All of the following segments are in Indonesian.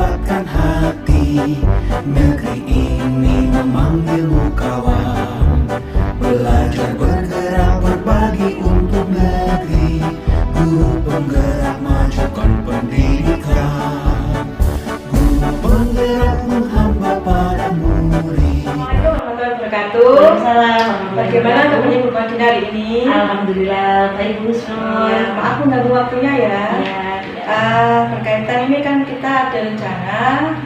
kuatkan hati. Negeri ini memanggilmu kawan, belajar bergerak berbagi untuk negeri. Guru penggerak majukan pendidikan, guru penggerakmu hamba pada murid. Assalamualaikum warahmatullahi wabarakatuh. Waalaikumsalam. Bagaimana kabarnya Bu Madina hari ini? Alhamdulillah baik Bu Husnul. Ya, maaf mengganggu waktunya ya. Ya, Berkaitan ini kan kita ada rencana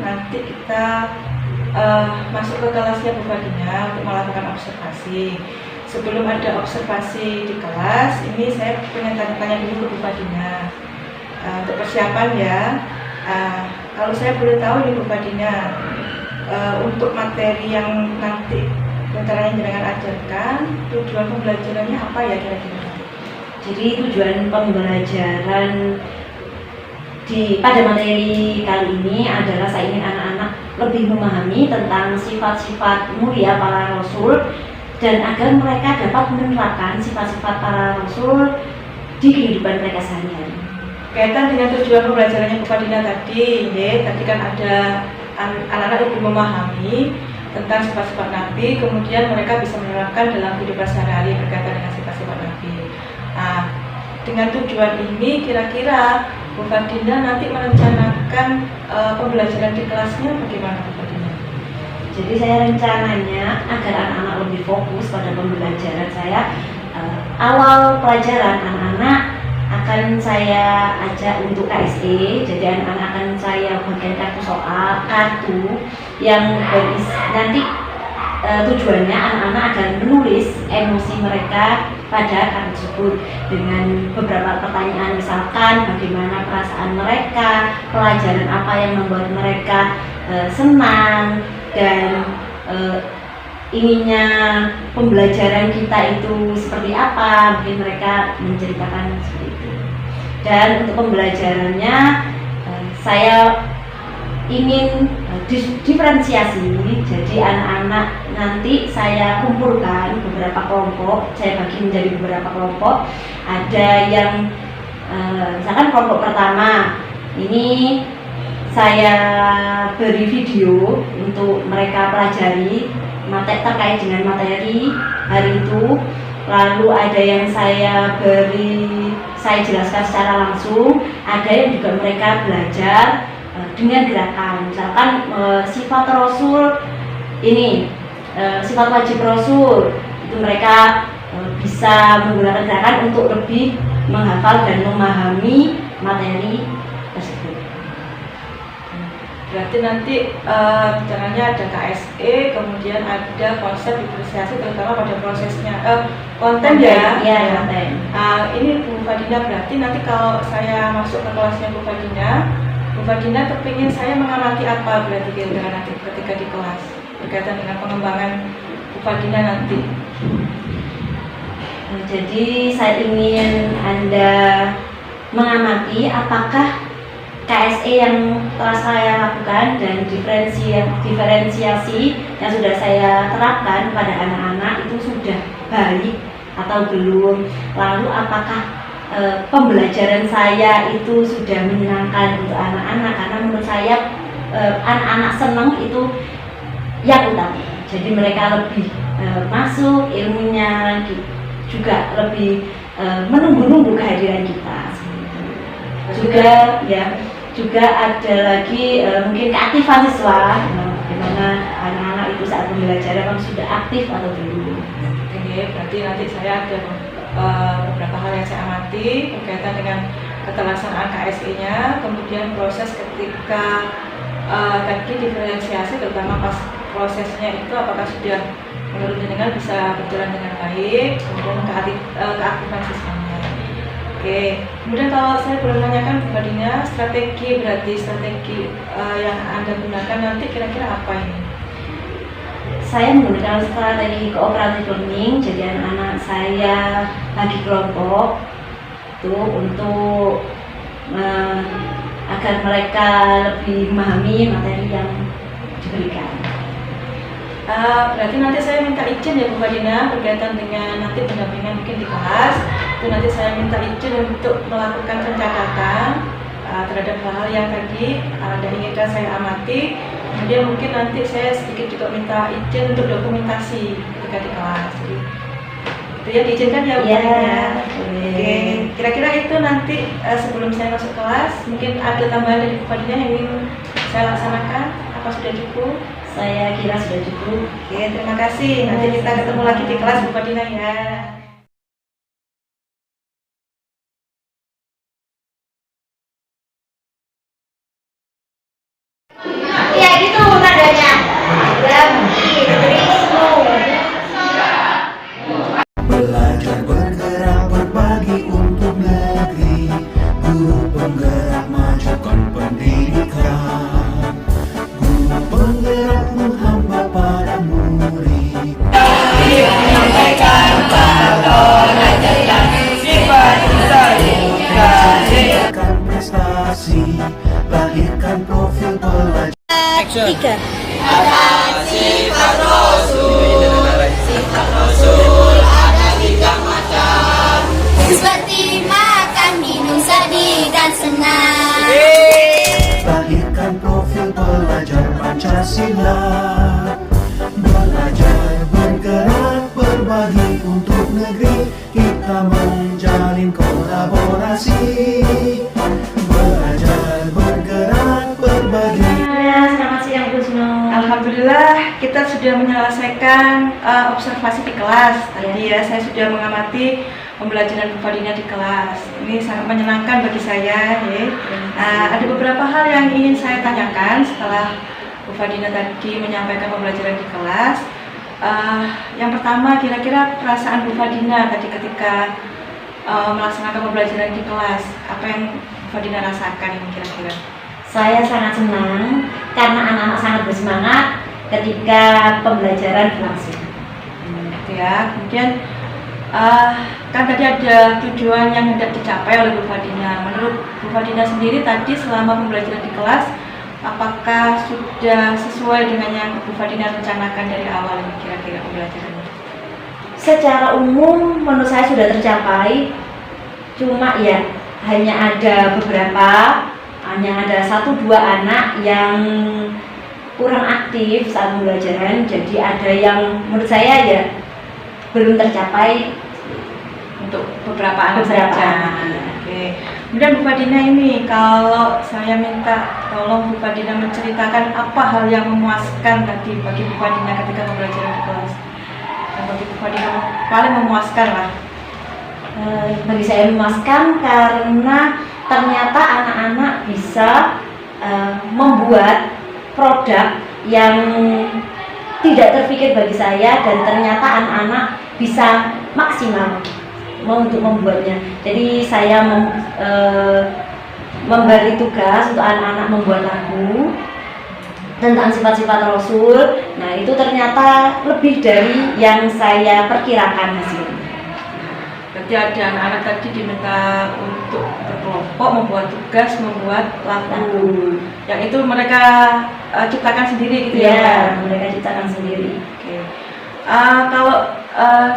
nanti kita masuk ke kelasnya Bu Madina untuk melakukan observasi. Sebelum ada observasi di kelas, ini saya pengen tanya-tanya dulu ke Bu Madina untuk persiapan ya. Kalau saya boleh tahu nih Bu Madina, untuk materi yang nanti rencananya jenengan ajarkan, tujuan pembelajarannya apa ya kira-kira? jadi tujuan pembelajaran pada materi kali ini adalah saya ingin anak-anak lebih memahami tentang sifat-sifat mulia para rasul dan agar mereka dapat menerapkan sifat-sifat para rasul di kehidupan mereka sehari-hari. Kaitan dengan tujuan pembelajarannya Bu Madina tadi, tadi kan ada anak-anak lebih memahami tentang sifat-sifat Nabi, kemudian mereka bisa menerapkan dalam kehidupan sehari-hari berkaitan dengan sifat-sifat Nabi. Nah, dengan tujuan ini kira-kira Bu Madina nanti merencanakan pembelajaran di kelasnya bagaimana Bu Madina? Jadi saya rencananya agar anak-anak lebih fokus pada pembelajaran saya, awal pelajaran anak-anak akan saya ajak untuk KSE. Jadi anak-anak akan saya bagikan kartu yang nanti tujuannya anak-anak akan menulis emosi mereka pada kartu tersebut dengan beberapa pertanyaan, misalkan bagaimana perasaan mereka, pelajaran apa yang membuat mereka senang, dan inginnya pembelajaran kita itu seperti apa, mungkin mereka menceritakan seperti itu. Dan untuk pembelajarannya saya ingin diferensiasi, jadi anak-anak nanti saya kumpulkan beberapa kelompok, saya bagi menjadi beberapa kelompok. Ada yang misalkan kelompok pertama ini saya beri video untuk mereka pelajari terkait dengan materi hari itu. Lalu ada yang saya jelaskan secara langsung, ada yang juga mereka belajar dengan gerakan, misalkan sifat Rasul ini, sifat wajib Rasul itu mereka bisa menggunakan gerakan untuk lebih menghafal dan memahami materi tersebut. Berarti nanti rencananya ada KSE, kemudian ada konsep diferensiasi terutama pada prosesnya, konten ya. Iya, konten. Ini Bu Madina, berarti nanti kalau saya masuk ke kelasnya Bu Madina kepingin saya mengamati apa berarti kira-kira nanti ketika di kelas berkaitan dengan pengembangan Bu Madina nanti. Jadi saya ingin Anda mengamati apakah KSE yang telah saya lakukan dan diferensiasi yang sudah saya terapkan pada anak-anak itu sudah baik atau belum. Lalu apakah pembelajaran saya itu sudah menyenangkan untuk anak-anak, karena menurut saya anak-anak senang itu yang utama. Jadi mereka lebih masuk ilmunya, juga lebih menunggu-nunggu kehadiran kita. Juga ada lagi mungkin keaktifan siswa, bagaimana anak-anak itu saat pembelajaran sudah aktif atau belum. Oke, berarti nanti saya ada beberapa hal yang saya amati berkaitan dengan keterlaksanaan KSE-nya, kemudian proses ketika tadi diferensiasi, terutama pas prosesnya itu apakah sudah menurut jenengan bisa berjalan dengan baik, kemudian keaktifan siswanya. Oke, kemudian kalau saya boleh menanyakan Bu Madina, strategi yang Anda gunakan nanti kira-kira apa ini? Saya menggunakan strategi cooperative learning, jadi anak-anak saya bagi kelompok itu untuk agar mereka lebih memahami materi yang diberikan. Berarti nanti saya minta izin ya Bu Madina berkaitan dengan nanti pendampingan mungkin di kelas. Itu nanti saya minta izin untuk melakukan pencatatan terhadap hal-hal yang tadi dan inginkan saya amati. Kemudian mungkin nanti saya sedikit juga minta izin untuk dokumentasi ketika di kelas. Jadi, itu ya diizinkan ya Bu Fadina ya. Oke, kira-kira itu nanti sebelum saya masuk kelas, mungkin ada tambahan dari Bu Fadina yang ingin saya laksanakan? Apa sudah cukup? Saya kira sudah cukup. Oke, terima kasih. Nanti kita ketemu lagi di kelas Bu Fadina ya. Ya gitu nadanya. Belajar bergerak berbagi untuk negeri, guru penggerak majukan pendidikan, guru penggerak menghamba para murid. Lahirkan prestasi, lahirkan profil pelajar. Seperti makan, minum, sedih, dan senang. Lahirkan profil pelajar Pancasila. Belajar bergerak berbagi untuk negeri, kita menjalin kolaborasi. Belajar bergerak berbagi. Selamat siang Bu Sno. Alhamdulillah kita sudah menyelesaikan observasi di kelas. Tadi ya saya sudah mengamati pembelajaran Bu Fadina di kelas. Ini sangat menyenangkan bagi saya ya. Ada beberapa hal yang ingin saya tanyakan setelah Bu Fadina tadi menyampaikan pembelajaran di kelas. Yang pertama, kira-kira perasaan Bu Fadina tadi ketika melaksanakan pembelajaran di kelas, apa yang Bu Fadina rasakan ini kira-kira? Saya sangat senang karena anak-anak sangat bersemangat ketika pembelajaran berlangsung. Gitu ya. Kemudian kan tadi ada tujuan yang hendak dicapai oleh Bu Fadina. Menurut Bu Fadina sendiri tadi selama pembelajaran di kelas, apakah sudah sesuai dengan yang Bu Fadina rencanakan dari awal ini kira-kira pembelajarannya? Secara umum menurut saya sudah tercapai, cuma ya hanya ada satu dua anak yang kurang aktif saat pembelajaran, jadi ada yang menurut saya ya belum tercapai Untuk beberapa anak beberapa saja. anak. Oke. Kemudian Bu Fadina ini, kalau saya minta tolong Bu Fadina menceritakan apa hal yang memuaskan tadi bagi Bu Fadina ketika pembelajaran di kelas. Yang bagi Bu Fadina paling memuaskan lah. Bagi saya memuaskan karena ternyata anak-anak bisa membuat produk yang tidak terpikir bagi saya, dan ternyata anak-anak bisa maksimal untuk membuatnya. Jadi saya memberi tugas untuk anak-anak membuat lagu tentang sifat-sifat Rasul. Nah itu ternyata lebih dari yang saya perkirakan hasilnya. Berarti ada anak-anak tadi diminta untuk berkelompok membuat tugas, membuat lagu. Yang itu mereka ciptakan sendiri gitu ya? Ya, mereka ciptakan sendiri. Oke. Kalau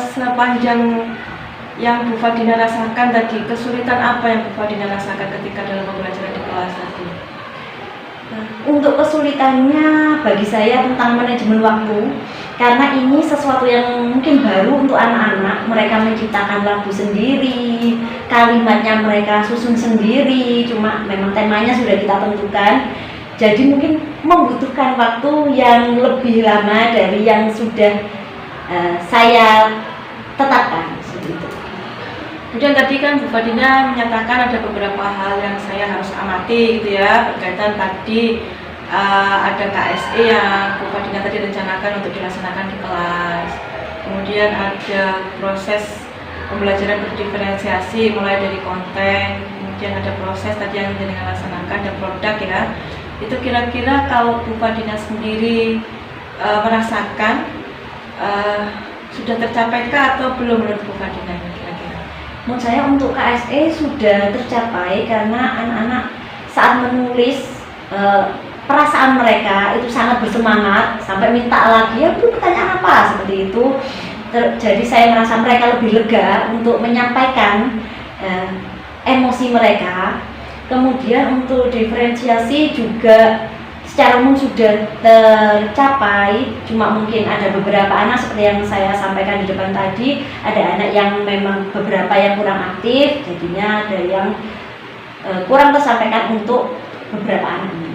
sepanjang yang Bu Fadina rasakan tadi, kesulitan apa yang Bu Fadina rasakan ketika dalam pembelajaran di kelas tadi? Untuk kesulitannya bagi saya tentang manajemen waktu, karena ini sesuatu yang mungkin baru untuk anak-anak. Mereka menciptakan lagu sendiri, kalimatnya mereka susun sendiri, cuma memang temanya sudah kita tentukan. Jadi mungkin membutuhkan waktu yang lebih lama dari yang sudah saya tetapkan seperti itu. Kemudian tadi kan Bu Fadina menyatakan ada beberapa hal yang saya harus amati gitu ya, berkaitan tadi ada KSE yang Bu Fadina tadi rencanakan untuk dilaksanakan di kelas. Kemudian ada proses pembelajaran berdiferensiasi mulai dari konten, kemudian ada proses tadi yang dengan laksanakan dan produk ya. Itu kira-kira kalau Bu Fadina sendiri merasakan sudah tercapaikah atau belum menurut Bu Fadina kira-kira? Menurut saya untuk KSE sudah tercapai karena anak-anak saat menulis perasaan mereka itu sangat bersemangat sampai minta lagi, ya Bu pertanyaan apa, seperti itu. Jadi saya merasa mereka lebih lega untuk menyampaikan emosi mereka. Kemudian untuk diferensiasi juga secara umum sudah tercapai, cuma mungkin ada beberapa anak seperti yang saya sampaikan di depan tadi, ada anak yang memang beberapa yang kurang aktif, jadinya ada yang kurang tersampaikan untuk beberapa anak ini.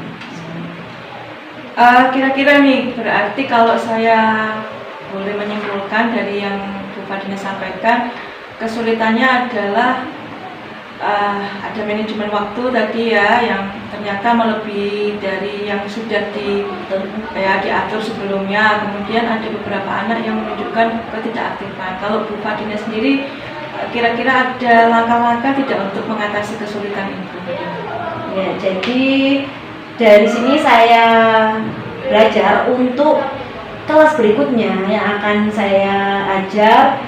Kira-kira nih, berarti kalau saya boleh menyimpulkan dari yang Bu Fadina sampaikan, kesulitannya adalah ada manajemen waktu tadi ya, yang ternyata melebihi dari yang sudah diatur sebelumnya. Kemudian ada beberapa anak yang menunjukkan ketidakaktifan. Kalau Bu Fadina sendiri, kira-kira ada langkah-langkah tidak untuk mengatasi kesulitan itu? Ya, jadi dari sini saya belajar untuk kelas berikutnya yang akan saya ajar,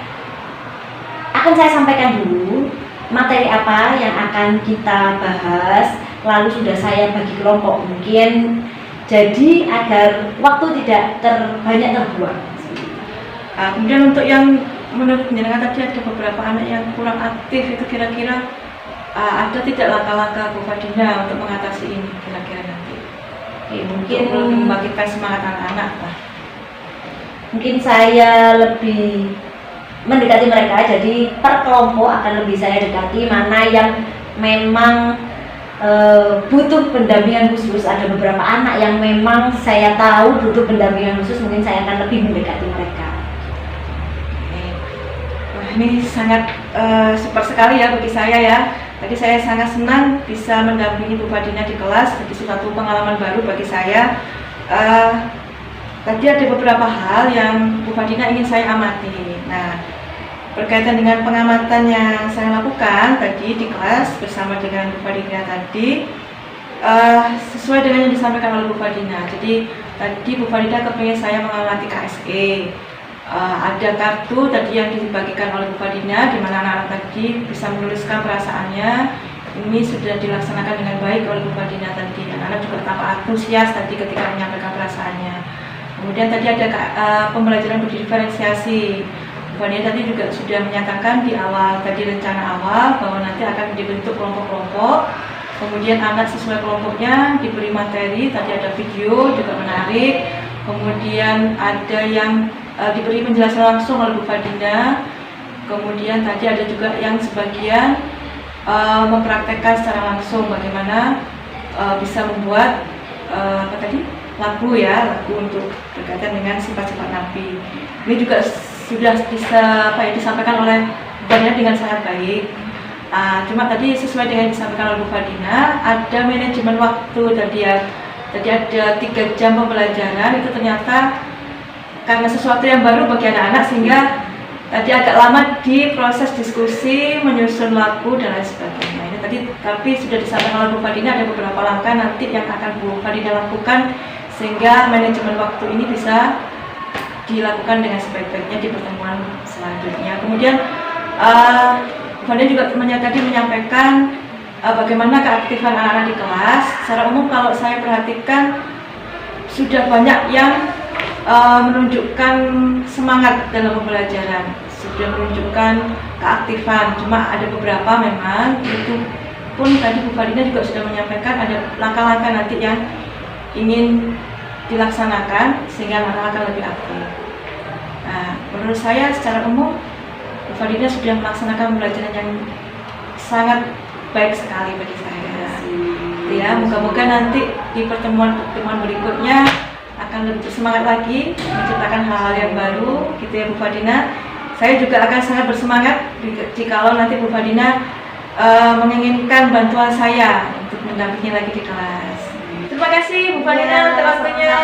akan saya sampaikan dulu materi apa yang akan kita bahas, lalu sudah saya bagi kelompok mungkin, jadi agar waktu tidak banyak terbuang. Kemudian untuk yang menurut penjelasan tadi ada beberapa anak yang kurang aktif, itu kira-kira ada tidak langkah-langkah Bu Fadina untuk mengatasi ini kira-kira nanti? Mungkin untuk membangkitkan semangat anak-anak, Pak. Mungkin saya lebih mendekati mereka, jadi per kelompok akan lebih saya dekati mana yang memang butuh pendampingan khusus. Ada beberapa anak yang memang saya tahu butuh pendampingan khusus, mungkin saya akan lebih mendekati mereka. Wah, ini sangat super sekali ya bagi saya ya. Tadi saya sangat senang bisa mendampingi Bu Fadina di kelas, jadi suatu pengalaman baru bagi saya. Tadi ada beberapa hal yang Bu Fadina ingin saya amati. Nah, berkaitan dengan pengamatan yang saya lakukan tadi di kelas bersama dengan Bu Fadina tadi, sesuai dengan yang disampaikan oleh Bu Fadina. Jadi tadi Bu Fadina kepingin saya mengamati KSE. Ada kartu tadi yang dibagikan oleh Bu Fadina, di mana anak-anak tadi bisa menuliskan perasaannya. Ini sudah dilaksanakan dengan baik oleh Bu Fadina tadi. Anak-anak juga tampak antusias tadi ketika menyampaikan perasaannya. Kemudian tadi ada pembelajaran berdiferensiasi. Bu Fadina tadi juga sudah menyatakan di awal tadi rencana awal bahwa nanti akan dibentuk kelompok-kelompok. Kemudian anak sesuai kelompoknya diberi materi, tadi ada video juga menarik. Kemudian ada yang diberi penjelasan langsung oleh Bu Fadina. Kemudian tadi ada juga yang sebagian mempraktekkan secara langsung bagaimana bisa membuat lagu untuk berkaitan dengan sifat-sifat Nabi. Ini juga sudah bisa disampaikan oleh Bu Fadina dengan sangat baik. Cuma tadi sesuai dengan yang disampaikan oleh Bu Fadina, ada manajemen waktu tadi ya. Tadi ada 3 jam pembelajaran, itu ternyata karena sesuatu yang baru bagi anak-anak sehingga tadi agak lama di proses diskusi, menyusun lagu dan lain sebagainya. Ini tadi tapi sudah disampaikan oleh Bu Fadina, ada beberapa langkah nanti yang akan Bu Fadina lakukan sehingga manajemen waktu ini bisa dilakukan dengan sebaik-baiknya di pertemuan selanjutnya. Kemudian Bu Fadina juga menyampaikan bagaimana keaktifan anak-anak di kelas. Secara umum kalau saya perhatikan sudah banyak yang menunjukkan semangat dalam pembelajaran, sudah menunjukkan keaktifan. Cuma ada beberapa memang itu pun tadi Bu Fadina juga sudah menyampaikan ada langkah-langkah nanti yang ingin dilaksanakan sehingga anak-anak akan lebih aktif. Nah, menurut saya secara umum Bu Fadina sudah melaksanakan pembelajaran yang sangat baik sekali bagi saya. Ya, moga-moga nanti di pertemuan berikutnya akan lebih bersemangat lagi menciptakan hal-hal yang baru, gitu ya Bu Fadina. Saya juga akan sangat bersemangat jikalau nanti Bu Fadina menginginkan bantuan saya untuk mendampingi lagi di kelas. Terima kasih Bu Fadina atas waktunya.